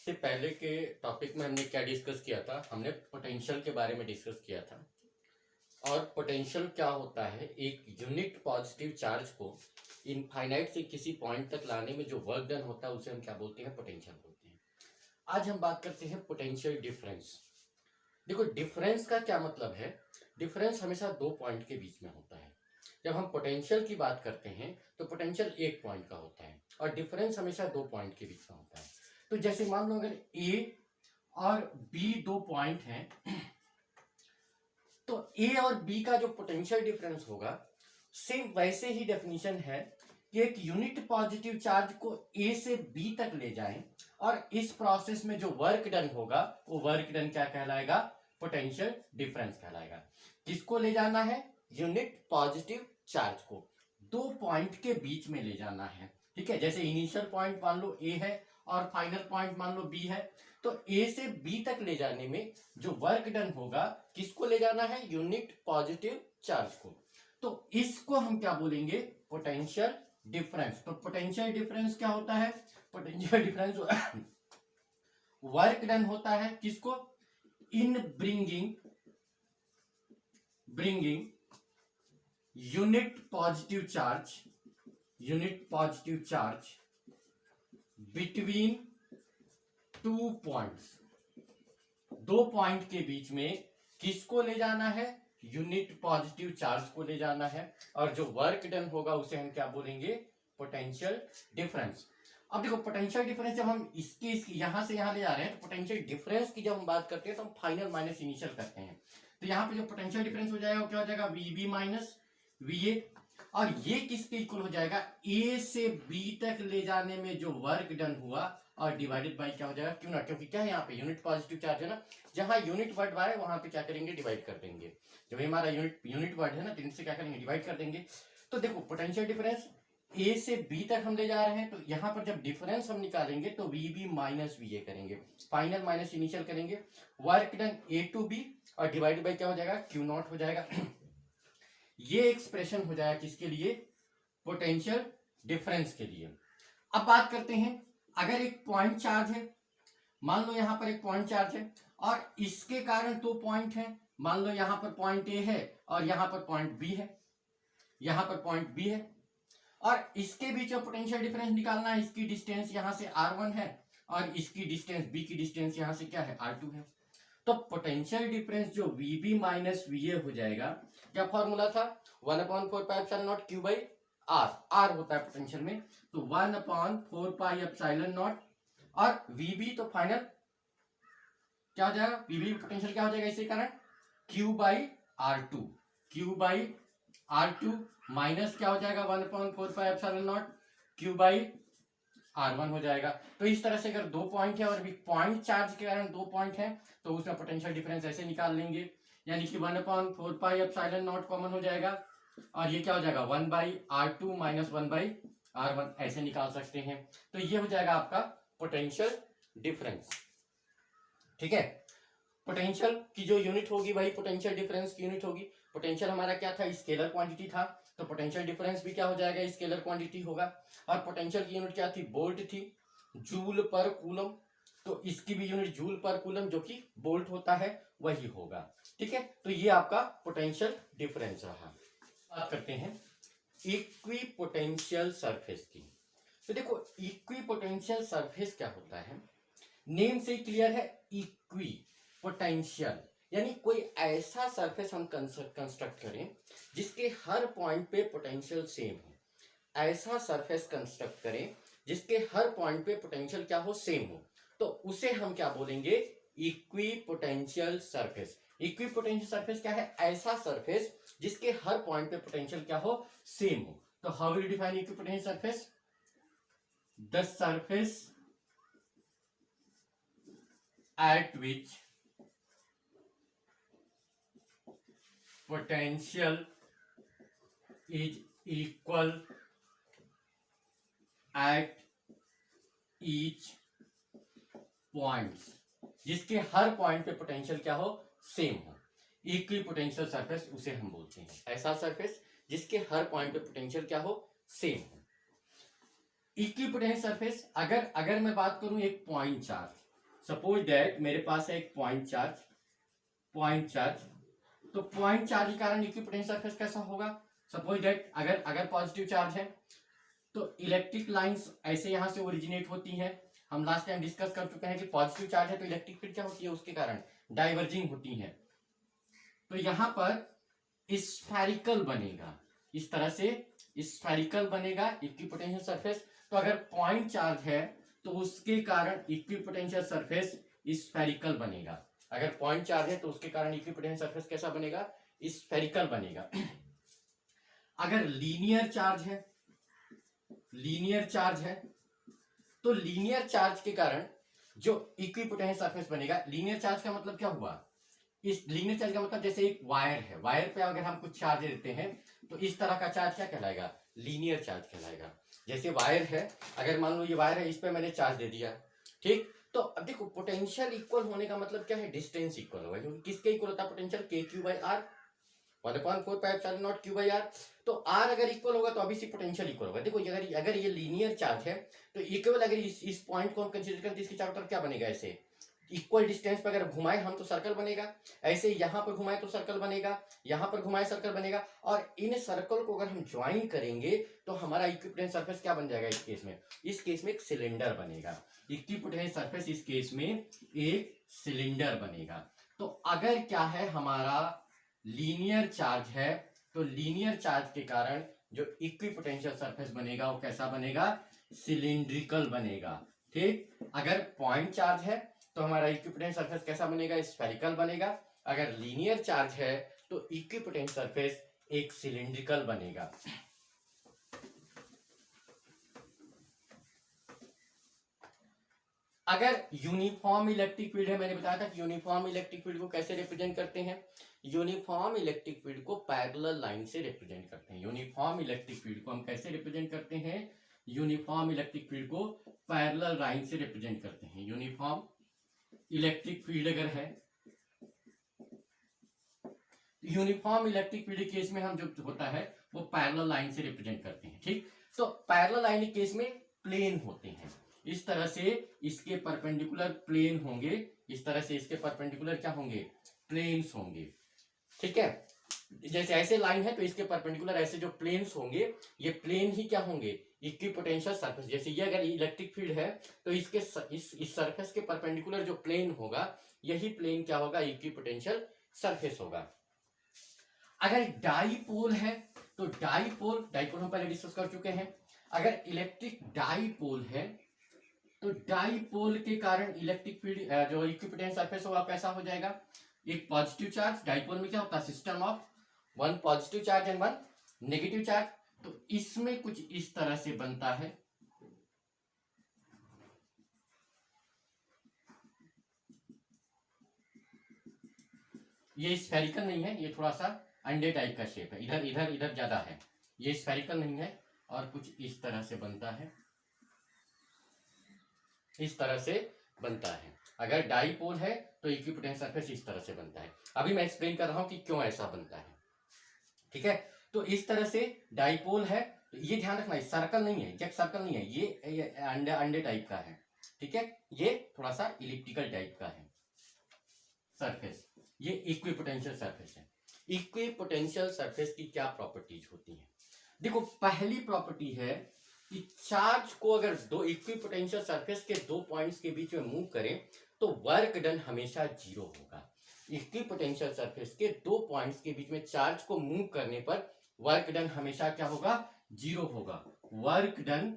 से पहले के टॉपिक में हमने क्या डिस्कस किया था? हमने पोटेंशियल के बारे में डिस्कस किया था। और पोटेंशियल क्या होता है? एक यूनिट पॉजिटिव चार्ज को इनफाइनाइट से किसी पॉइंट तक लाने में जो वर्क डन होता है उसे हम क्या बोलते हैं? पोटेंशियल बोलते हैं। आज हम बात करते हैं पोटेंशियल डिफरेंस। देखो, डिफरेंस का क्या मतलब है? डिफरेंस हमेशा दो पॉइंट के बीच में होता है। जब हम पोटेंशियल की बात करते हैं तो पोटेंशियल एक पॉइंट का होता है और डिफरेंस हमेशा दो पॉइंट के बीच में होता है। तो जैसे मान लो अगर ए और बी दो पॉइंट हैं तो ए और बी का जो पोटेंशियल डिफरेंस होगा सेम वैसे ही डेफिनेशन है कि एक यूनिट पॉजिटिव चार्ज को ए से बी तक ले जाएं और इस प्रोसेस में जो वर्क डन होगा वो वर्क डन क्या कहलाएगा? पोटेंशियल डिफरेंस कहलाएगा। किसको ले जाना है? यूनिट पॉजिटिव चार्ज को दो पॉइंट के बीच में ले जाना है। ठीक है, जैसे इनिशियल पॉइंट मान लो ए है और फाइनल पॉइंट मान लो बी है, तो ए से बी तक ले जाने में जो वर्क डन होगा किसको ले जाना है? यूनिट पॉजिटिव चार्ज को। तो इसको हम क्या बोलेंगे? Potential difference. तो पोटेंशियल डिफरेंस क्या होता है? पोटेंशियल डिफरेंस वर्क डन होता है किसको? In bringing unit positive charge between two points. दो पॉइंट के बीच में किसको ले जाना है? यूनिट पॉजिटिव चार्ज को ले जाना है और जो वर्क डन होगा उसे हम क्या बोलेंगे? Potential difference. अब देखो, पोटेंशियल डिफरेंस जब हम इसके यहां से यहां ले जा रहे हैं तो पोटेंशियल डिफरेंस की जब हम बात करते हैं तो हम फाइनल माइनस इनिशियल करते हैं। तो यहाँ पे जो पोटेंशियल डिफरेंस हो जाएगा वो क्या हो जाएगा? वीबी माइनस वीए। और ये किसके इक्वल हो जाएगा? ए से बी तक ले जाने में जो वर्क डन हुआ और डिवाइडेड बाय क्या हो जाएगा? क्यों ना, क्योंकि क्या है यहाँ पे यूनिट पॉजिटिव चार्ज है ना, जहां यूनिट वर्ड है वहां पे क्या करेंगे? डिवाइड कर देंगे। जब हमारा यूनिट वर्ड है ना तो इनसे क्या करेंगे? डिवाइड कर देंगे। तो देखो, पोटेंशियल डिफरेंस ए से बी तक हम ले जा रहे हैं तो यहाँ पर जब डिफरेंस हम निकालेंगे तो वीबी माइनस वीए करेंगे, फाइनल माइनस इनिशियल करेंगे, work done A to B और डिवाइड बाय क्या हो जाएगा? क्यू नॉट हो जाएगा। ये एक्सप्रेशन हो जाएगा किसके लिए? पोटेंशियल डिफरेंस के लिए। अब बात करते हैं, अगर एक पॉइंट चार्ज है, मान लो यहां पर एक पॉइंट चार्ज है और इसके कारण दो पॉइंट है, मान लो यहां पर पॉइंट ए है और यहां पर पॉइंट बी है, यहां पर पॉइंट बी है और इसके बीच में पोटेंशियल डिफरेंस निकालना है। इसकी डिस्टेंस यहां से R1 है और इसकी डिस्टेंस बी की डिस्टेंस यहां से क्या है? R2 है। तो पोटेंशियल डिफरेंस जो VB माइनस VA हो जाएगा, क्या फॉर्मूला था? 1/4 क्यू बाई आर। आर होता है पोटेंशियल में, तो 1/4 और VB तो फाइनल क्या हो जाएगा? VB पोटेंशियल क्या हो जाएगा इसी कारण? Q बाई R2 माइनस क्या हो जाएगा? 1/4 Q बाई R1 हो जाएगा। तो इस तरह से अगर दो पॉइंट है और अभी पॉइंट चार्ज के कारण दो पॉइंट है तो उसमें पोटेंशियल डिफरेंस ऐसे निकाल लेंगे, यानी कि 1/4 कॉमन हो जाएगा और ये क्या हो जाएगा? 1/R2 माइनस 1/R1 ऐसे निकाल सकते हैं। तो ये हो जाएगा आपका पोटेंशियल डिफरेंस। ठीक है, पोटेंशियल की जो यूनिट होगी वही पोटेंशियल डिफरेंस की यूनिट होगी। पोटेंशियल हमारा क्या था? स्केलर क्वांटिटी था, तो पोटेंशियल डिफरेंस भी क्या हो जाएगा? स्केलर क्वांटिटी होगा। और पोटेंशियल की यूनिट क्या थी? वोल्ट थी, जूल पर कूलम। तो इसकी भी यूनिट जूल पर कूलम जो कि वोल्ट होता है वही होगा। ठीक है, तो ये आपका पोटेंशियल डिफरेंस रहा। बात करते हैं इक्वी पोटेंशियल सरफेस की। तो देखो, इक्वी पोटेंशियल सरफेस क्या होता है? नेम से क्लियर है, इक्वी पोटेंशियल यानी कोई ऐसा सरफेस हम कंस्ट्रक्ट करें जिसके हर पॉइंट पे पोटेंशियल सेम हो। ऐसा सरफेस कंस्ट्रक्ट करें जिसके हर पॉइंट पे पोटेंशियल क्या हो? सेम हो। तो उसे हम क्या बोलेंगे? Equi potential surface. Equi potential surface क्या है? ऐसा सरफेस जिसके हर पॉइंट पे पोटेंशियल क्या हो? सेम हो। तो how will you define equi potential surface? The surface at which potential is equal at each points, जिसके हर पॉइंट पे पोटेंशियल क्या हो? सेम हो। इक्वी पोटेंशियल सरफेस उसे हम बोलते हैं ऐसा सरफेस जिसके हर पॉइंट पे पोटेंशियल क्या हो? सेम हो। इक्वी पोटेंशियल सरफेस अगर मैं बात करूं एक पॉइंट चार्ज, सपोज दैट मेरे पास है एक पॉइंट चार्ज। तो पॉइंट चार्ज के कारण इक्विपोटेंशियल सरफेस कैसा होगा? सपोज दैट अगर अगर पॉजिटिव चार्ज है तो इलेक्ट्रिक लाइंस ऐसे यहां से ओरिजिनेट होती हैं। हम लास्ट टाइम डिस्कस कर चुके हैं कि पॉजिटिव चार्ज है तो इलेक्ट्रिक फील्ड क्या होती है, उसके कारण डाइवर्जिंग होती है। तो यहां पर स्फेरिकल बनेगा, इस तरह से स्फेरिकल बनेगा इक्विपोटेंशियल सरफेस। तो अगर पॉइंट चार्ज है तो उसके कारण इक्विपोटेंशियल सरफेस स्फेरिकल बनेगा। अगर पॉइंट चार्ज है तो उसके कारण इक्विपोटेंशियल सरफेस कैसा बनेगा? स्फेरिकल बनेगा। अगर लीनियर चार्ज है तो लीनियर चार्ज के कारण जो इक्विपोटेंशियल सरफेस बनेगा, लीनियर चार्ज का मतलब क्या हुआ? इस लीनियर चार्ज का मतलब जैसे एक वायर है, वायर पे अगर हम कुछ चार्ज देते हैं तो इस तरह का चार्ज क्या कहलाएगा? लीनियर चार्ज कहलाएगा। जैसे वायर है, अगर मान लो ये वायर है, इस पे मैंने चार्ज दे दिया, ठीक। तो अब देखो पोटेंशियल इक्वल होने का मतलब क्या है? डिस्टेंस इक्वल होगा, क्योंकि किसके इक्वल होता है potential? K Q by R, 1/4 Q by R. तो आर अगर इक्वल होगा तो ऑब्वियसली पोटेंशियल इक्वल होगा। देखो अगर ये लीनियर चार्ज है तो इक्वल, अगर इस पॉइंट को हम कंसीडर करें तो इसके चारों तरफ क्या बनेगा? ऐसे इक्वल डिस्टेंस पर अगर घुमाए हम तो सर्कल बनेगा, ऐसे यहां पर घुमाए तो सर्कल बनेगा, यहां पर घुमाए सर्कल बनेगा, और इन सर्कल को अगर हम ज्वाइन करेंगे तो हमारा इक्विपोटेंशियल सरफेस क्या बन जाएगा? इस केस में एक सिलेंडर बनेगा। इक्विपोटेंशियल सरफेस इस केस में एक सिलेंडर बनेगा। तो अगर क्या है, हमारा लीनियर चार्ज है तो लीनियर चार्ज के कारण जो इक्विपोटेंशियल सरफेस बनेगा वो कैसा बनेगा? सिलिंड्रिकल बनेगा, ठीक। अगर पॉइंट चार्ज है तो हमारा इक्विपोटेंशियल सरफेस कैसा बनेगा? स्फेरिकल बनेगा। अगर लीनियर चार्ज है तो इक्विपोटेंशियल सरफेस एक सिलिंड्रिकल बनेगा। अगर यूनिफॉर्म इलेक्ट्रिक फील्ड है, मैंने बताया था कि यूनिफॉर्म इलेक्ट्रिक फील्ड को कैसे रिप्रेजेंट करते हैं? यूनिफॉर्म इलेक्ट्रिक फील्ड को पैरेलल लाइन से रिप्रेजेंट करते हैं। यूनिफॉर्म इलेक्ट्रिक फील्ड को हम कैसे रिप्रेजेंट करते हैं? यूनिफॉर्म इलेक्ट्रिक फील्ड को पैरेलल लाइन से रिप्रेजेंट करते हैं। यूनिफॉर्म इलेक्ट्रिक फील्ड अगर है, यूनिफॉर्म इलेक्ट्रिक फील्ड केस में हम जो होता है वो पैरेलल लाइन से रिप्रेजेंट करते हैं, ठीक। तो पैरेलल लाइन केस में प्लेन होते हैं, इस तरह से इसके परपेंडिकुलर प्लेन होंगे, इस तरह से इसके परपेंडिकुलर क्या होंगे? प्लेन्स होंगे, ठीक है। जैसे ऐसे लाइन है तो इसके परपेंडिकुलर ऐसे जो प्लेन्स होंगे, ये प्लेन ही क्या होंगे? Equipotential surface. जैसे ये अगर इलेक्ट्रिक फील्ड है तो इसके इस सरफेस के परपेंडिकुलर जो प्लेन होगा, यही प्लेन क्या होगा? इक्विपोटेंशियल सरफेस होगा। अगर डाईपोल है तो डाईपोल हम पहले डिस्कस कर चुके हैं। अगर इलेक्ट्रिक डाईपोल है तो डाईपोल के कारण इलेक्ट्रिक फील्ड जो इक्विपोटेंशियल सरफेस होगा कैसा हो जाएगा? एक पॉजिटिव चार्ज, डाईपोल में क्या होता है? System of one positive charge and one negative charge. तो इसमें कुछ इस तरह से बनता है, ये स्फेरिकल नहीं है, ये थोड़ा सा अंडे टाइप का शेप है, इधर इधर इधर ज्यादा है, ये स्फेरिकल नहीं है, और कुछ इस तरह से बनता है, इस तरह से बनता है। अगर डाईपोल है तो इक्विपोटेंशियल सरफेस इस तरह से बनता है। अभी मैं एक्सप्लेन कर रहा हूं कि क्यों ऐसा बनता है, ठीक है। तो इस तरह से डाईपोल है, तो ये ध्यान रखना, सर्कल नहीं है, एग्जैक्ट सर्कल नहीं है, ये अंडे टाइप का है, ठीक है। ये थोड़ा सा इलिप्टिकल टाइप का है सरफेस, ये इक्विपोटेंशियल सरफेस है। इक्विपोटेंशियल सरफेस की क्या प्रॉपर्टीज होती हैं? देखो, पहली प्रॉपर्टी है कि चार्ज को अगर दो इक्विपोटेंशियल सरफेस के दो पॉइंट्स के बीच में मूव करें तो वर्क डन हमेशा जीरो होगा। इक्विपोटेंशियल सरफेस के दो पॉइंट्स के बीच में चार्ज को मूव करने पर वर्क डन हमेशा क्या होगा? जीरो होगा। Work done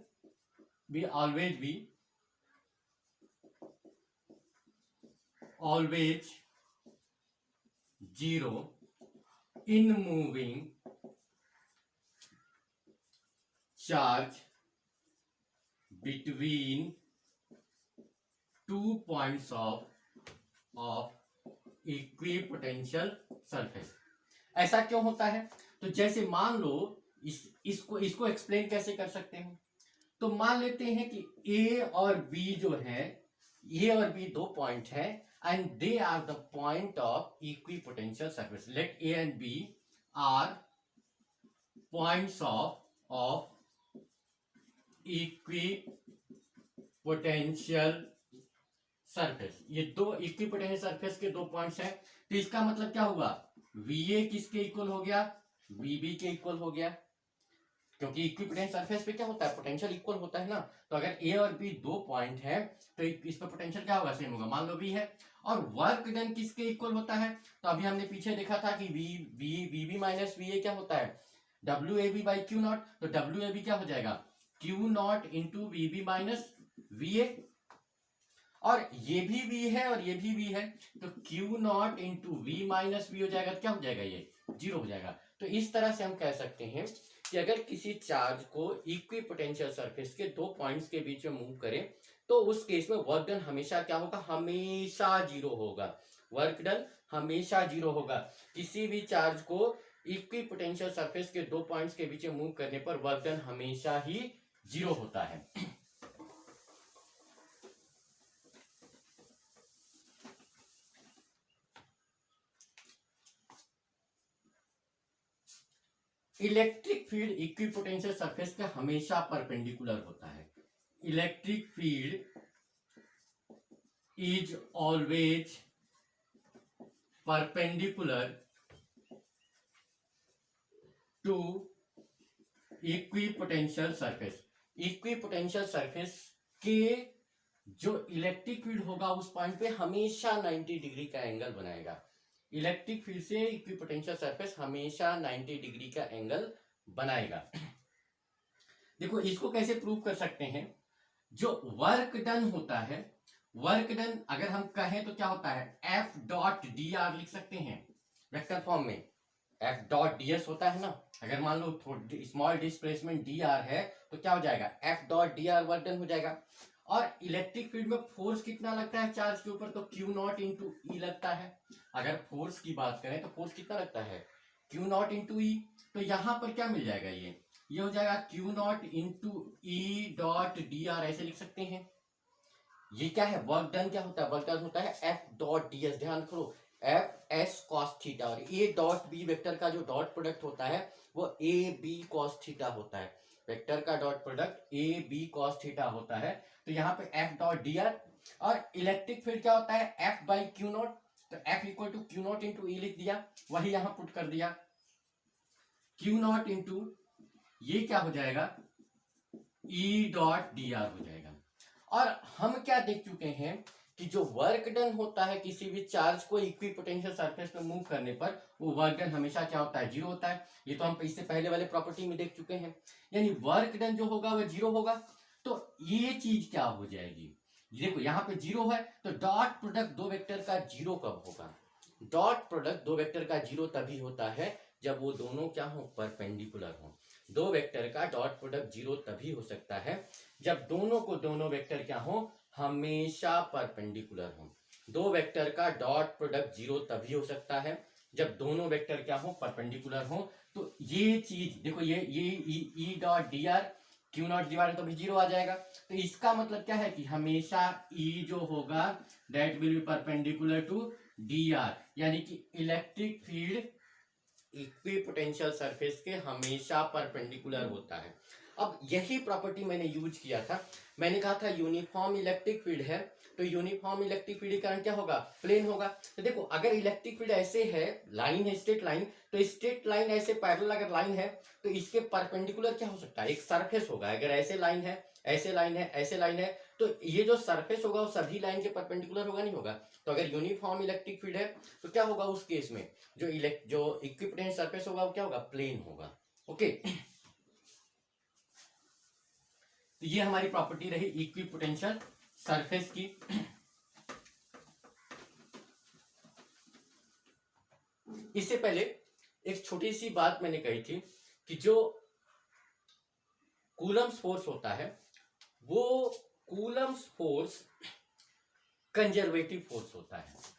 will always be always zero in moving charge between 2 points of equipotential surface. ऐसा क्यों होता है? तो जैसे मान लो इसको एक्सप्लेन कैसे कर सकते हैं? तो मान लेते हैं कि ए और बी जो है, ए और बी दो पॉइंट है and they are the point of equipotential surface. Let A and B are points of equipotential surface, ये दो इक्विपोटेंशियल सरफेस के दो पॉइंट्स हैं, तो इसका मतलब क्या हुआ, VA किसके इक्वल हो गया, VB के इक्वल हो गया, क्योंकि इक्विपोटेंशियल सरफेस पे क्या होता है, पोटेंशियल इक्वल होता है ना। तो अगर A और B दो पॉइंट है तो इस पे पोटेंशियल क्या होगा, सेम होगा, मान लो B है। और वर्क डन किसके इक्वल होता है, तो अभी हमने पीछे देखा था कि VB माइनस VA क्या होता है, WAB बाई क्यू नॉट, तो WAB क्या हो जाएगा, Q naught into VB minus VA, और ये भी V है और ये भी V है, तो Q naught into V minus V हो जाएगा, तो क्या हो जाएगा, ये 0 हो जाएगा। तो इस तरह से हम कह सकते हैं कि अगर किसी चार्ज को इक्विपोटेंशियल सरफेस के दो पॉइंट्स के बीच में मूव करें तो उस केस में वर्क डन हमेशा क्या होगा, हमेशा 0 होगा, वर्क डन हमेशा 0 होगा। किसी भी चार्ज को इक्विपोटेंशियल सरफेस के दो पॉइंट्स के बीच में मूव करने पर वर्क डन हमेशा ही 0 होता है। इलेक्ट्रिक फील्ड इक्विपोटेंशियल सरफेस का हमेशा परपेंडिकुलर होता है। Electric field is always perpendicular to equipotential surface. Equipotential surface के जो इलेक्ट्रिक फील्ड होगा उस पॉइंट पे हमेशा 90 डिग्री का एंगल बनाएगा। इलेक्ट्रिक फील्ड से इक्विपोटेंशियल सरफेस हमेशा 90 डिग्री का एंगल बनाएगा। देखो इसको कैसे प्रूव कर सकते हैं, जो वर्क डन होता है, वर्क डन अगर हम कहें तो क्या होता है, F डॉट डी आर लिख सकते हैं वेक्टर फॉर्म में, F डॉट डी एस होता है ना, अगर मान लो स्मॉल डिस्प्लेसमेंट डी आर है तो क्या हो जाएगा, F dot D are work done हो जाएगा। और इलेक्ट्रिक फील्ड में फोर्स कितना लगता है चार्ज के ऊपर, तो क्यू नॉट इंटू ई लगता है। अगर फोर्स की बात करें तो फोर्स कितना लगता है, क्यू नॉट इंटू ई, तो यहां पर क्या मिल जाएगा, ये हो जाएगा Q naught into E dot D are, ऐसे लिख सकते हैं। ये क्या है, वर्क डन क्या होता है, वर्क डन होता है एफ डॉट डी एस, ध्यान करो एफ एस कॉस थीटा, और ए डॉट बी वेक्टर का जो डॉट प्रोडक्ट होता है वो ए बी कॉस थीटा होता है, वेक्टर का dot product A B cos theta होता है। तो यहाँ पे एफ डॉट डी आर, और इलेक्ट्रिक फील्ड क्या होता है, एफ बाई क्यू नॉट, तो F equal to Q naught into E लिख दिया, वही यहां पुट कर दिया, क्यू नॉट इंटू ये क्या हो जाएगा, ई डॉट डी आर हो जाएगा। और हम क्या देख चुके हैं कि जो वर्क डन होता है किसी भी चार्ज को इक्विपोटेंशियल सरफेस पे मूव करने पर, वो वर्क डन हमेशा क्या होता है, 0 होता है। ये तो हम इससे पहले वाले प्रॉपर्टी में देख चुके हैं, यानी वर्क डन जो होगा वो 0 होगा। तो ये चीज क्या हो जाएगी, देखो यहाँ पे 0 है, तो डॉट प्रोडक्ट दो वेक्टर का 0 कब होगा, डॉट प्रोडक्ट दो वेक्टर का 0 तभी होता है जब वो दोनों क्या हो, परपेंडिकुलर हो। दो वेक्टर का डॉट प्रोडक्ट 0 तभी हो सकता है जब दोनों को दोनों वेक्टर क्या हो, हमेशा परपेंडिकुलर हो। दो वेक्टर का डॉट प्रोडक्ट 0 तभी हो सकता है जब दोनों वेक्टर क्या हो, परपेंडिकुलर हो। तो ये चीज देखो, ये E dot D are Q not D R तो भी 0 आ जाएगा। तो इसका मतलब क्या है कि हमेशा ई जो होगा that will be perpendicular to D R, यानी कि इलेक्ट्रिक फील्ड इक्विपोटेंशियल सरफेस के हमेशा परपेंडिकुलर होता है। अब यही प्रॉपर्टी मैंने यूज किया था, मैंने कहा था यूनिफॉर्म इलेक्ट्रिक फील्ड है, तो यूनिफॉर्म इलेक्ट्रिक फील्ड का क्या होगा, प्लेन होगा। तो देखो अगर इलेक्ट्रिक फील्ड ऐसे है, लाइन है स्ट्रेट लाइन, तो स्ट्रेट लाइन ऐसे पैरेलल अगर लाइन है तो इसके परपेंडिकुलर क्या हो सकता है, एक सरफेस होगा। अगर ऐसे लाइन है, ऐसे लाइन है, ऐसे लाइन है, तो ये जो सरफेस होगा वो सभी लाइन के परपेंडिकुलर होगा, नहीं होगा। तो अगर यूनिफॉर्म इलेक्ट्रिक फील्ड है तो क्या होगा उस केस में, जो इक्विपोटेंशियल सरफेस होगा वो क्या होगा, प्लेन होगा। ओके, तो ये हमारी प्रॉपर्टी रही इक्विपोटेंशियल सरफेस की। इससे पहले एक छोटी सी बात मैंने कही थी कि जो कूलम्स फोर्स होता है वो कूलम्स फोर्स कंजर्वेटिव फोर्स होता है।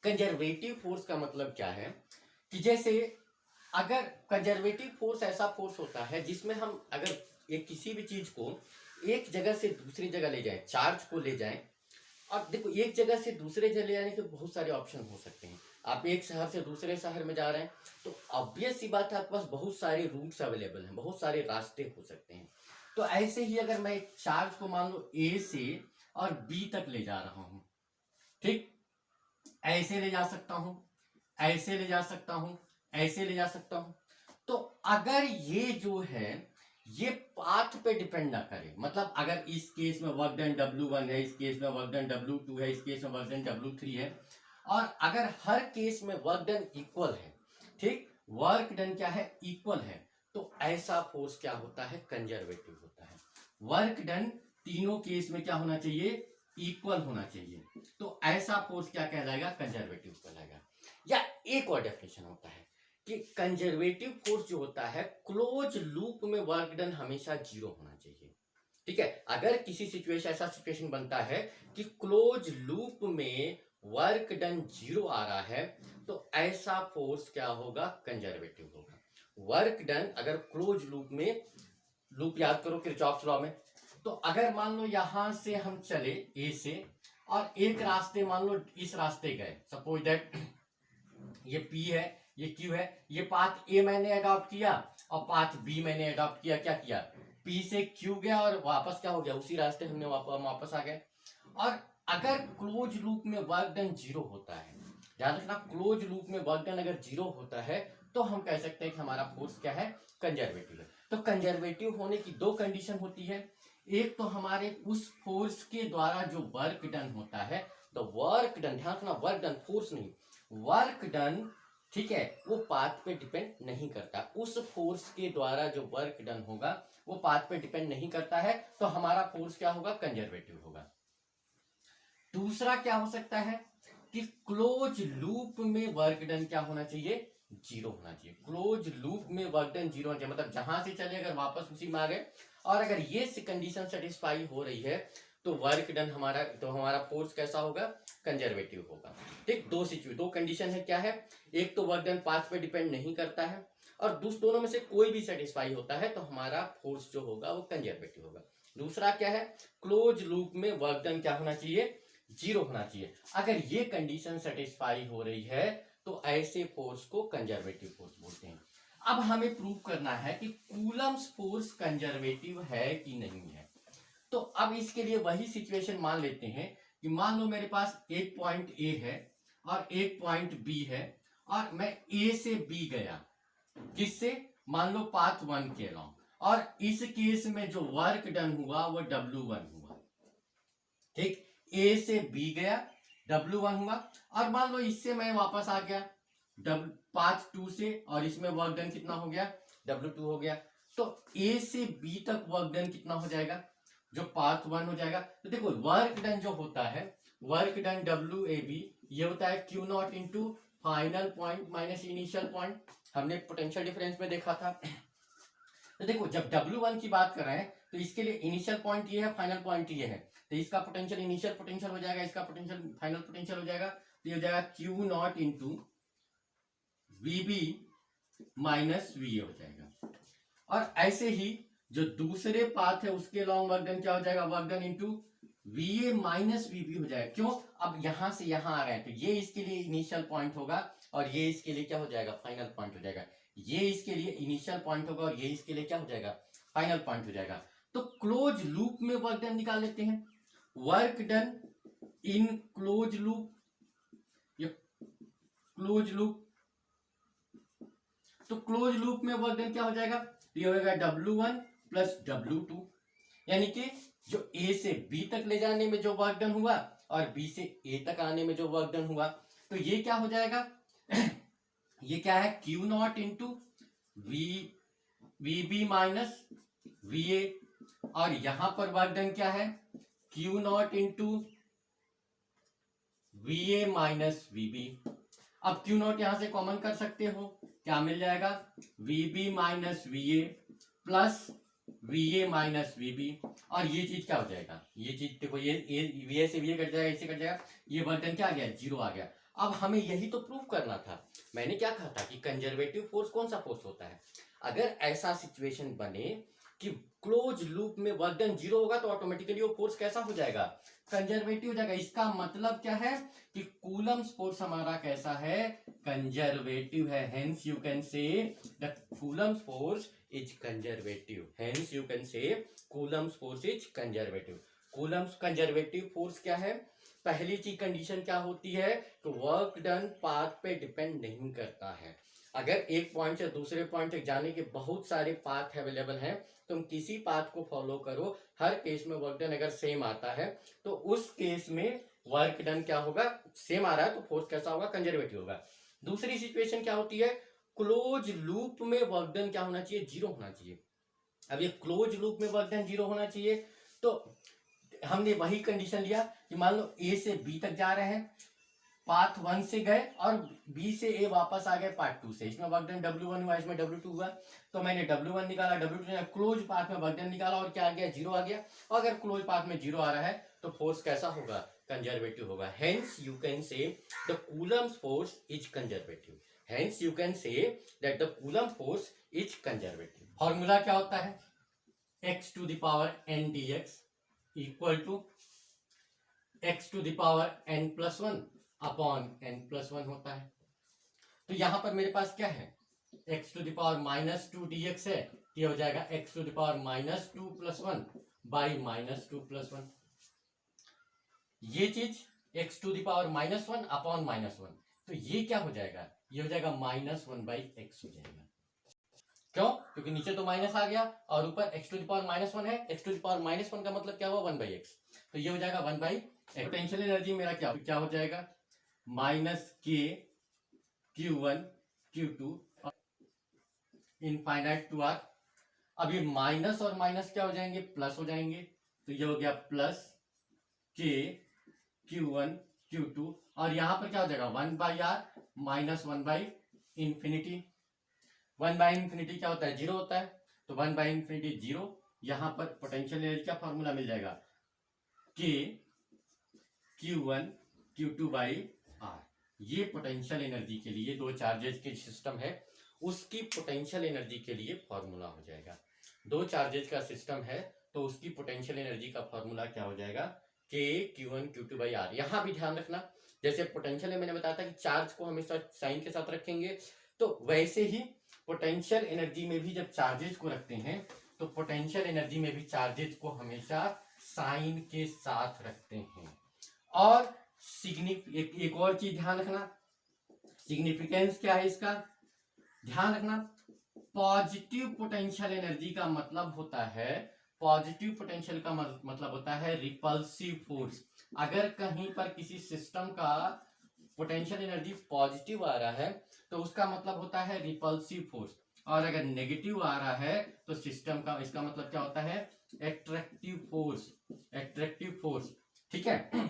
कंजर्वेटिव फोर्स का मतलब क्या है कि जैसे अगर कंजर्वेटिव फोर्स ऐसा फोर्स होता है जिसमें हम अगर एक किसी भी चीज को एक जगह से दूसरी जगह ले जाएं, चार्ज को ले जाएं, अब देखो एक जगह से दूसरे जगह ले जाने के बहुत सारे ऑप्शन हो सकते हैं। आप एक शहर से दूसरे शहर में जा रहे हैं तो ऑब्वियस सी बात है आपके पास बहुत सारे रूट्स अवेलेबल हैं, बहुत सारे रास्ते हो सकते हैं। तो ऐसे ही अगर मैं एक चार्ज को मान लो ए से और बी तक ले जा रहा हूं, ठीक, ऐसे ले जा सकता हूं, ऐसे ले जा सकता हूं, ऐसे ले जा सकता हूं। तो अगर ये जो है ये पाथ पे डिपेंड ना करे, मतलब अगर इस केस में वर्क डन W1 है, इस केस में वर्क डन W2 है, इस केस में वर्क डन W3 है, और अगर हर केस में वर्क डन इक्वल है, ठीक, वर्क डन क्या है, इक्वल है, तो ऐसा फोर्स क्या होता है, कंजर्वेटिव होता है। वर्क डन तीनों केस में क्या होना चाहिए, इक्वल होना चाहिए, तो ऐसा फोर्स क्या कहलाएगा, कंजर्वेटिव कहलाएगा। या एक और डेफिनेशन होता है कि कंजर्वेटिव फोर्स जो होता है क्लोज लूप में वर्क डन हमेशा जीरो होना चाहिए, ठीक है। अगर किसी सिचुएशन ऐसा सिचुएशन बनता है कि क्लोज लूप में वर्क डन जीरो आ रहा है तो ऐसा फोर्स क्या होगा, कंजर्वेटिव होगा। वर्क डन अगर क्लोज लूप में, लूप याद करो किरचॉफ्स लॉ में, तो अगर मान लो यहां से हम चले ए से और एक रास्ते मान लो इस रास्ते गए, सपोज दैट ये पी है, ये क्यू है, ये पाथ ए मैंने अडॉप्ट किया और पाथ बी मैंने अडॉप्ट किया, क्या किया, पी से क्यू गया और वापस क्या हो गया, उसी रास्ते हमने वापस आ गए। और अगर क्लोज लूप में वर्क डन जीरो होता है, ध्यान रखना, क्लोज लूप में वर्क डन अगर जीरो होता है तो हम कह सकते हैं कि हमारा फोर्स क्या है, कंजर्वेटिव है। तो कंजर्वेटिव होने की दो कंडीशन होती है, एक तो हमारे उस फोर्स के द्वारा जो वर्क डन होता है, तो वर्क डन, ध्यान रखना, वर्क डन, फोर्स नहीं, वर्क डन, ठीक है, वो पाथ पे डिपेंड नहीं करता, उस फोर्स के द्वारा जो वर्क डन होगा वो पाथ पे डिपेंड नहीं करता है, तो हमारा फोर्स क्या होगा, कंजर्वेटिव होगा। दूसरा क्या हो सकता है कि क्लोज लूप में वर्क डन क्या होना चाहिए, जीरो होना चाहिए। क्लोज लूप में वर्क डन जीरो होना चाहिए, मतलब जहां से चले अगर वापस उसी में आ गए, और अगर ये कंडीशन सेटिस्फाई हो रही है तो वर्क डन हमारा फोर्स कैसा होगा, कंजर्वेटिव होगा। ठीक, दो कंडीशन है, क्या है, एक तो वर्क डन पाथ पे डिपेंड नहीं करता है और दोनों में से कोई भी सेटिस्फाई होता है तो हमारा फोर्स जो होगा वो कंजर्वेटिव होगा। दूसरा क्या है, क्लोज लूप में वर्क डन क्या होना चाहिए, जीरो होना चाहिए। अगर ये कंडीशन सेटिस्फाई हो रही है तो ऐसे फोर्स को कंजर्वेटिव फोर्स बोलते हैं। अब हमें प्रूव करना है कि कूलम्स फोर्स कंजर्वेटिव है कि नहीं है। तो अब इसके लिए वही सिचुएशन मान लेते हैं कि मान लो मेरे पास एक पॉइंट ए है और एक पॉइंट बी है और मैं ए से बी गया, किससे, मान लो पाथ 1 के अलॉन्ग, और इस केस में जो वर्क डन हुआ वो W1 हुआ, ठीक, ए से बी गया, W1 हुआ, और मान लो इससे मैं वापस आ गया पाथ 2 से और इसमें वर्क डन कितना हो गया, W2 हो गया। तो ए से बी तक वर्क डन कितना हो जाएगा, जो पाथ 1 हो जाएगा। तो देखो वर्क डन जो होता है, वर्क डन WAB ये होता है Q not into final point minus initial point, हमने पोटेंशियल डिफरेंस में देखा था। तो देखो जब W1 की बात कर रहे हैं तो इसके लिए इनिशियल पॉइंट ये है, फाइनल पॉइंट ये है, तो इसका पोटेंशियल इनिशियल पोटेंशियल हो जाएगा, इसका पोटेंशियल फाइनल पोटेंशियल हो जाएगा, तो ये हो जाएगा Q not into VB minus VA हो जाएगा। और ऐसे ही जो दूसरे पाथ है उसके लॉन्ग वर्क डन क्या हो जाएगा, work done into VA minus VB हो जाएगा। क्यों, अब यहां से यहां आ रहे हैं तो ये इसके लिए इनिशियल पॉइंट होगा और ये इसके लिए क्या हो जाएगा, फाइनल पॉइंट हो जाएगा। ये इसके लिए इनिशियल पॉइंट होगा और ये इसके लिए क्या हो जाएगा, फाइनल पॉइंट हो जाएगा। तो क्लोज लूप में वर्क डन निकाल लेते हैं, work done in close loop, ये क्लोज लूप, तो क्लोज लूप में वर्क डन क्या हो जाएगा, ये होगा W1 प्लस W2, यानी कि जो A से B तक ले जाने में जो वर्क डन हुआ और B से A तक आने में जो वर्क डन हुआ, तो ये क्या हो जाएगा ये क्या है, Q not into VB minus VA, और यहां पर वर्क डन क्या है, Q not into VA minus VB। अब Q नॉट यहां से कॉमन कर सकते हो, क्या मिल जाएगा, VB minus VA plus VA minus VB, और ये चीज क्या हो जाएगा, ये चीज देखो ये VA से VA कट जाएगा, इससे कट जाएगा, ये वर्क डन क्या आ गया, जीरो आ गया। अब हमें यही तो प्रूव करना था। मैंने क्या कहा था कि कंजर्वेटिव फोर्स कौन सा फोर्स होता है, अगर ऐसा सिचुएशन बने कि क्लोज लूप में वर्क डन जीरो होगा तो ऑटोमेटिकली वो फोर्स कैसा हो जाएगा, कंजर्वेटिव हो जाएगा। इसका मतलब क्या है कि कूलम्स फोर्स हमारा कैसा है, कंजर्वेटिव है। Hence you can say the Coulomb's force is conservative. Hence you can से Coulomb's force is conservative. Coulomb's conservative force क्या है, पहली चीज कंडीशन क्या होती है कि वर्क डन पाथ पे डिपेंड नहीं करता है। अगर एक पॉइंट से दूसरे पॉइंट तक जाने के बहुत सारे पाथ अवेलेबल हैं, तुम किसी पाथ को फॉलो करो, हर केस में वर्क डन अगर सेम आता है तो उस केस में वर्क डन क्या होगा, सेम आ रहा है तो फोर्स कैसा होगा, कंजर्वेटिव होगा। दूसरी सिचुएशन क्या होती है, क्लोज लूप में वर्क डन क्या होना चाहिए, जीरो होना चाहिए। अब ये क्लोज लूप में वर्क डन जीरो होना चाहिए, तो हमने वही कंडीशन लिया कि मान लो ए से बी तक जा रहे हैं, पाथ 1 से गए और बी से ए वापस आ गए पार्ट 2 से, इसमें वर्क डन W1 हुआ, इसमें W2 हुआ, तो मैंने W1 निकाला, W2 क्लोज पाथ में वर्क डन निकाला और क्या आ गया, जीरो आ गया। और अगर क्लोज पाथ में जीरो आ रहा है तो फोर्स कैसा होगा, कंजर्वेटिव होगा। Hence you can say the Coulomb's force is conservative. Hence you can say that the Coulomb force is conservative. Formula क्या होता है, x to the power n dx equal to x to the power n plus 1 upon n plus 1 होता है। तो यहां पर मेरे पास क्या है, x to the power minus two dx है, ये हो जाएगा x to the power minus two plus 1 by minus two plus 1। ये चीज x to the power minus 1 upon minus 1, तो ये क्या हो जाएगा, ये हो जाएगा माइनस 1 बाई एक्स हो जाएगा। क्यों, क्योंकि नीचे तो माइनस आ गया और ऊपर x to the power minus 1 है, x to the power minus 1 का मतलब क्या हुआ, 1 बाई एक्स, तो ये हो जाएगा 1 बाई एक्स। पोटेंशियल एनर्जी मेरा क्या हो जाएगा, माइनस के Q1 Q2 infinite to are. अब ये माइनस और माइनस क्या हो जाएंगे, प्लस हो जाएंगे, तो ये हो गया प्लस के Q1 Q2 और यहां पर क्या हो जाएगा 1 by R minus 1 by infinity. 1 by infinity क्या होता है, जीरो होता है, तो 1 बाई इंफिनिटी जीरो। यहां पर पोटेंशियल एनर्जी का फॉर्मूला मिल जाएगा के Q1 Q2 बाई आर। ये पोटेंशियल एनर्जी के लिए, दो चार्जेस के सिस्टम है उसकी पोटेंशियल एनर्जी के लिए फॉर्मूला हो जाएगा। दो चार्जेस का सिस्टम है तो उसकी पोटेंशियल एनर्जी का फॉर्मूला क्या हो जाएगा, के Q1 Q2 बाई आर। यहां भी ध्यान रखना, जैसे पोटेंशियल में मैंने बताया था कि चार्ज को हमेशा साइन के साथ रखेंगे, तो वैसे ही पोटेंशियल एनर्जी में भी जब चार्जेस को रखते हैं तो पोटेंशियल एनर्जी में भी चार्जेस को हमेशा साइन के साथ रखते हैं। और एक और चीज ध्यान रखना, सिग्निफिकेंस क्या है इसका, ध्यान रखना, पॉजिटिव पोटेंशियल एनर्जी का मतलब होता है, पॉजिटिव पोटेंशियल का मतलब होता है रिपल्सिव फोर्स। अगर कहीं पर किसी सिस्टम का पोटेंशियल एनर्जी पॉजिटिव आ रहा है तो उसका मतलब होता है रिपल्सिव फोर्स, और अगर नेगेटिव आ रहा है तो सिस्टम का, इसका मतलब क्या होता है, एट्रैक्टिव फोर्स। एट्रैक्टिव फोर्स, ठीक है।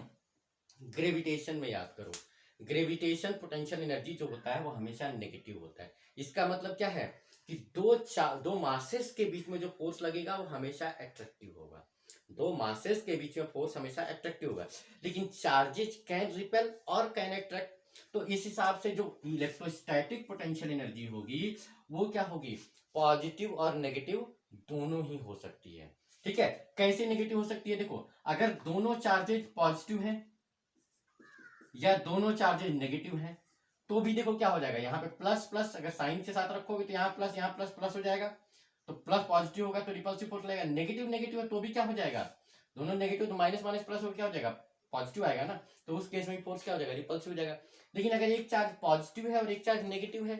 ग्रेविटेशन में याद करो, ग्रेविटेशन पोटेंशियल एनर्जी जो होता है वो हमेशा नेगेटिव होता है। इसका मतलब क्या है कि दो मासेस के बीच में जो फोर्स लगेगा वो हमेशा एट्रैक्टिव होगा। दो मासेस के बीच में फोर्स हमेशा एट्रैक्टिव होगा, लेकिन चार्जेस कैन रिपेल और कैन अट्रैक्ट। तो इस हिसाब से जो इलेक्ट्रोस्टैटिक पोटेंशियल एनर्जी होगी वो क्या होगी, पॉजिटिव और नेगेटिव दोनों ही हो सकती है। ठीक है, कैसे नेगेटिव हो सकती है, देखो अगर दोनों चार्जेस पॉजिटिव हैं या दोनों चार्जेस नेगेटिव हैं तो भी देखो क्या हो जाएगा, यहाँ पे प्लस प्लस अगर साइन के साथ रखोगे तो यहाँ प्लस प्लस हो जाएगा, तो प्लस पॉजिटिव होगा तो रिपल्सिव फोर्स लगेगा। नेगेटिव नेगेटिव है तो भी क्या हो जाएगा, दोनों नेगेटिव तो माइनस माइनस प्लस हो क्या हो जाएगा, पॉजिटिव आएगा ना, तो उस केस में फोर्स क्या हो जाएगा, रिपल्सिव हो जाएगा। लेकिन अगर एक चार्ज पॉजिटिव है और एक चार्ज नेगेटिव है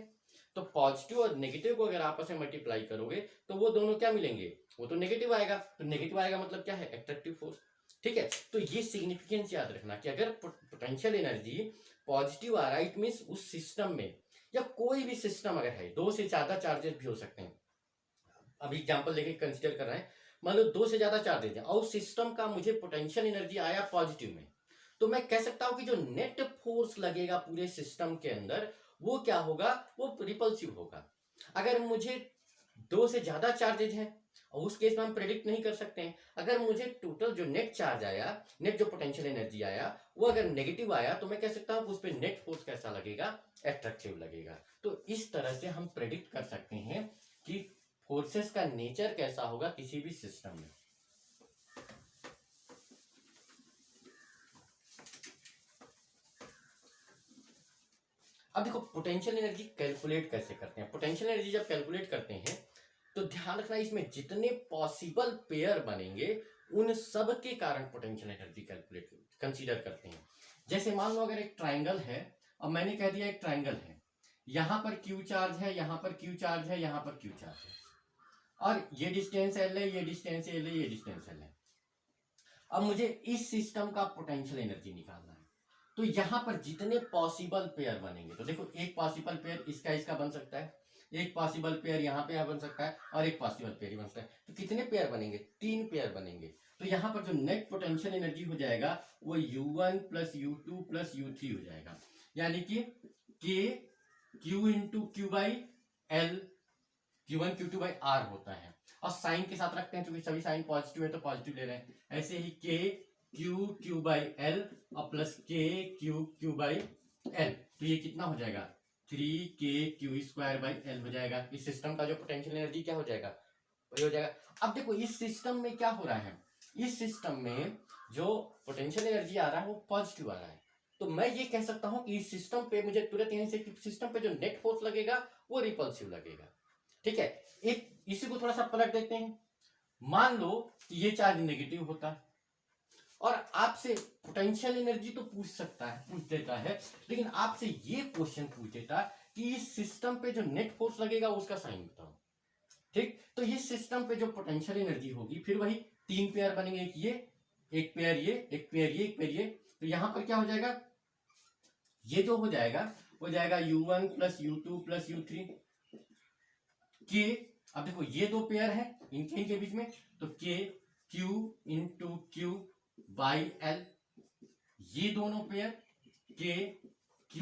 तो पॉजिटिव और नेगेटिव को अगर आपस में मल्टीप्लाई करोगे तो वो दोनों क्या मिलेंगे, वो तो नेगेटिव आएगा, तो नेगेटिव आएगा मतलब क्या है, एट्रैक्टिव फोर्स। ठीक है, तो ये सिग्निफिकेंस याद रखना कि अगर पोटेंशियल एनर्जी पॉजिटिव आ रहा है इट मींस उस सिस्टम में, या कोई भी सिस्टम अगर है, दो से ज्यादा चार्जेस भी हो सकते हैं, अभी एग्जांपल लेके कंसीडर कर रहे हैं, मान लो दो से ज्यादा चार्जेस हैं और सिस्टम का मुझे पोटेंशियल एनर्जी आया पॉजिटिव में, तो मैं कह सकता हूं कि जो नेट फोर्स लगेगा पूरे सिस्टम के अंदर वो क्या होगा, वो रिपल्सिव होगा। अगर मुझे दो से ज्यादा चार्जेज हैं और उस केस में हम प्रेडिक्ट नहीं कर सकते हैं, अगर मुझे टोटल जो नेट चार्ज आया, नेट जो पोटेंशियल एनर्जी आया वो अगर नेगेटिव आया तो मैं कह सकता हूं उस पर नेट फोर्स कैसा लगेगा, एट्रैक्टिव लगेगा। तो इस तरह से हम प्रेडिक्ट कर सकते हैं कि फोर्सेस का नेचर कैसा होगा किसी भी सिस्टम में। अब देखो पोटेंशियल एनर्जी कैलकुलेट कैसे करते हैं। पोटेंशियल एनर्जी जब कैलकुलेट करते हैं तो ध्यान रखना इसमें जितने पॉसिबल पेयर बनेंगे उन सब के कारण पोटेंशियल एनर्जी कैलकुलेट कंसीडर करते हैं। जैसे मान लो अगर एक ट्राइंगल है, अब मैंने कह दिया एक ट्राइंगल है, यहां पर क्यू चार्ज है, यहां पर क्यू चार्ज है, यहां पर क्यू चार्ज है, और ये डिस्टेंस एल है, ये डिस्टेंस एल है, ये डिस्टेंस एल है। अब मुझे इस सिस्टम का पोटेंशियल एनर्जी निकालना है, तो यहां पर जितने पॉसिबल पेयर बनेंगे, तो देखो एक पॉसिबल पेयर इसका इसका बन सकता है, एक पॉसिबल पेयर यहाँ पे बन सकता है, और एक पॉसिबल पेयर ही बन सकता है। तो कितने पेयर बनेंगे? 3 पेयर बनेंगे। तो यहाँ पर जो नेट पोटेंशियल एनर्जी हो जाएगा वो U1 plus U2 plus U3 हो जाएगा, यानी कि K Q into Q by L, Q1 Q2 by R होता है, और साइन के साथ रखते हैं क्योंकि सभी साइन पॉजिटिव है तो पॉजिटिव ले रहे हैं। ऐसे ही K Q Q by L और plus K Q Q by L, तो ये कितना हो जाएगा? 3k स्क्वायर बाई एल हो जाएगा। इस सिस्टम का जो पोटेंशियल एनर्जी क्या हो जाएगा? वही हो जाएगा। अब देखो इस सिस्टम में क्या हो रहा है, इस सिस्टम में जो पोटेंशियल एनर्जी आ रहा है वो पॉजिटिव आ रहा है, तो मैं ये कह सकता हूं कि इस सिस्टम पे मुझे तुरंत यहीं से सिस्टम पे जो नेट फोर्स लगेगा वो रिपल्सिव लगेगा। ठीक है, एक इसी को थोड़ा सा पलट देते हैं। मान लो कि ये चार्ज नेगेटिव होता है और आपसे पोटेंशियल एनर्जी तो पूछ देता है, लेकिन आपसे ये क्वेश्चन पूछ देता कि इस सिस्टम पे जो नेट फोर्स लगेगा उसका साइन बताओ। ठीक, तो इस सिस्टम पे जो पोटेंशियल एनर्जी होगी फिर वही 3 पेयर बनेंगे, एक ये, एक पेयर ये, एक पेयर ये, एक पेयर ये। तो यहां पर क्या हो जाएगा? ये जो हो जाएगा U1 plus U2 plus U3 के। अब देखो ये 2 पेयर है इनके बीच में, तो K Q into Q by L, ये दोनों pair K Q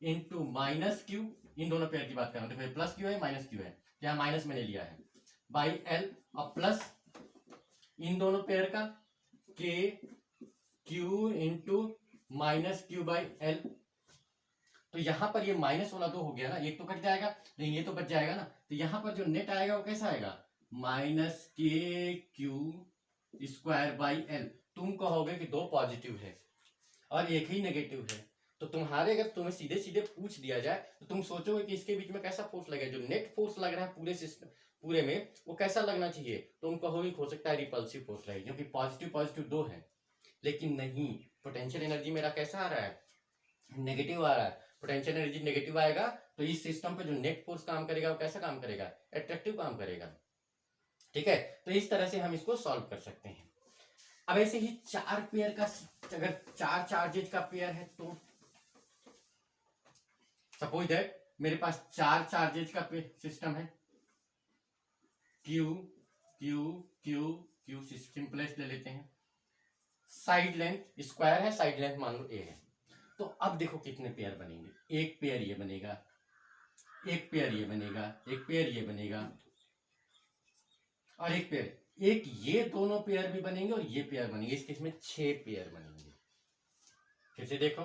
into minus Q, इन दोनों पेयर की बात कर रहा हूं। देखो प्लस क्यू है माइनस क्यू है, यहाँ माइनस मैंने लिया है, बाई एल, और प्लस इन दोनों पेयर का K Q into minus Q by L. तो यहां पर ये माइनस वाला 2 हो गया ना, एक तो कट जाएगा लेकिन ये तो बच जाएगा ना, तो यहां पर जो नेट आएगा वो कैसा आएगा? Minus KQ square by L. तुम कहोगे कि 2 पॉजिटिव है और एक ही नेगेटिव है, तो तुम्हारे अगर तुम्हें सीधे सीधे पूछ दिया जाए तो तुम सोचोगे कि इसके बीच में कैसा फोर्स लगेगा, जो नेट फोर्स लग रहा है पूरे सिस्टम पूरे में वो कैसा लगना चाहिए? तुम कहोगे हो सकता है रिपल्सिव फोर्स लगे, क्योंकि पॉजिटिव पॉजिटिव 2 है। लेकिन नहीं, पोटेंशियल एनर्जी मेरा कैसा आ रहा है? नेगेटिव आ रहा है। पोटेंशियल एनर्जी नेगेटिव आएगा तो इस सिस्टम पे जो नेट फोर्स काम करेगा वो कैसा काम करेगा? एट्रैक्टिव काम करेगा। ठीक है, तो इस तरह से हम इसको सॉल्व कर सकते हैं। अब ऐसे ही 4 पेयर का, अगर 4 चार्जेज का पेयर है, तो सपोज दैट मेरे पास 4 चार्जेज का सिस्टम है, Q Q Q Q, simplest ले लेते हैं। साइड लेंथ स्क्वायर है, साइड लेंथ मान लो A है। तो अब देखो कितने पेयर बनेंगे, एक पेयर ये बनेगा, एक पेयर ये बनेगा, एक पेयर ये बनेगा, और एक पेयर, एक ये दोनों पेयर भी बनेंगे और ये पेयर बनेंगे। इस केस में 6 पेयर बनेंगे। फिर से देखो,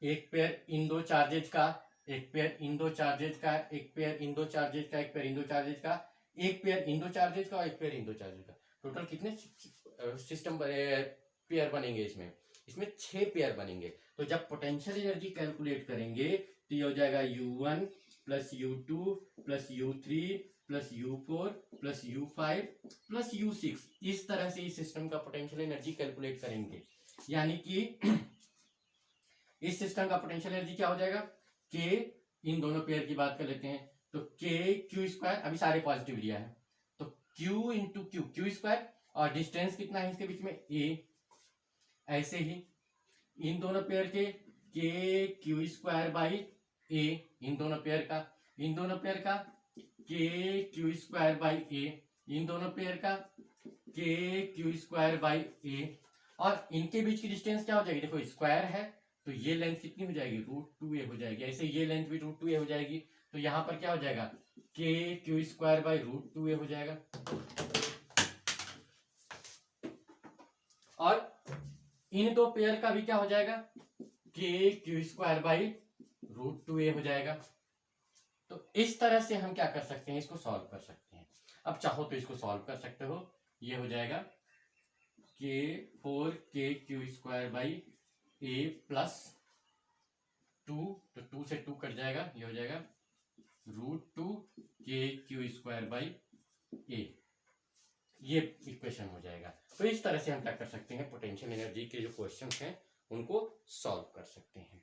एक पेयर इन 2 चार्जेज का, एक पेयर इन 2 चार्जेज का, एक पेयर इन 2 चार्जेज का, एक पेयर इन 2 चार्जेज का, एक पेयर इन 2 चार्जेज का और एक पेयर इन 2 चार्जेज का। टोटल कितने सिस्टम पेयर बनेंगे? इसमें 6 पेयर बनेंगे। तो जब पोटेंशियल एनर्जी कैलकुलेट करेंगे तो ये हो जाएगा U1 plus U2 plus U3 plus U4 plus U5 plus U6। इस तरह से इस सिस्टम का पोटेंशियल एनर्जी कैलकुलेट करेंगे, यानी कि इस सिस्टम का पोटेंशियल एनर्जी क्या हो जाएगा? K, इन दोनों पेयर की बात कर लेते हैं, तो K Q स्क्वायर, अभी सारे पॉजिटिव लिया है, तो Q इंटू क्यू स्क्वायर, और डिस्टेंस कितना है इसके बीच में? A। ऐसे ही इन दोनों पेयर के K Q square by A, इन दोनों पेयर का, इन दोनों पेयर का K Q square by A, इन दोनों पेयर का K Q square by A, और इनके बीच की डिस्टेंस क्या हो जाएगी? देखो स्क्वायर है तो ये लेंथ कितनी हो जाएगी? √2a हो जाएगी। ऐसे ये लेंथ भी √2a हो जाएगी, तो यहां पर क्या हो जाएगा? K Q square by √2a हो जाएगा। और इन 2 पेयर का भी क्या हो जाएगा? K Q square by √2a हो जाएगा। तो इस तरह से हम क्या कर सकते हैं? इसको सॉल्व कर सकते हैं। अब चाहो तो इसको सॉल्व कर सकते हो, ये हो जाएगा K 4 K Q square by A plus 2, तो 2 से 2 कट जाएगा, ये हो जाएगा √2 kq² A। ये इक्वेशन हो जाएगा। तो इस तरह से हम क्या कर सकते हैं, पोटेंशियल एनर्जी के जो क्वेश्चन हैं उनको सॉल्व कर सकते हैं।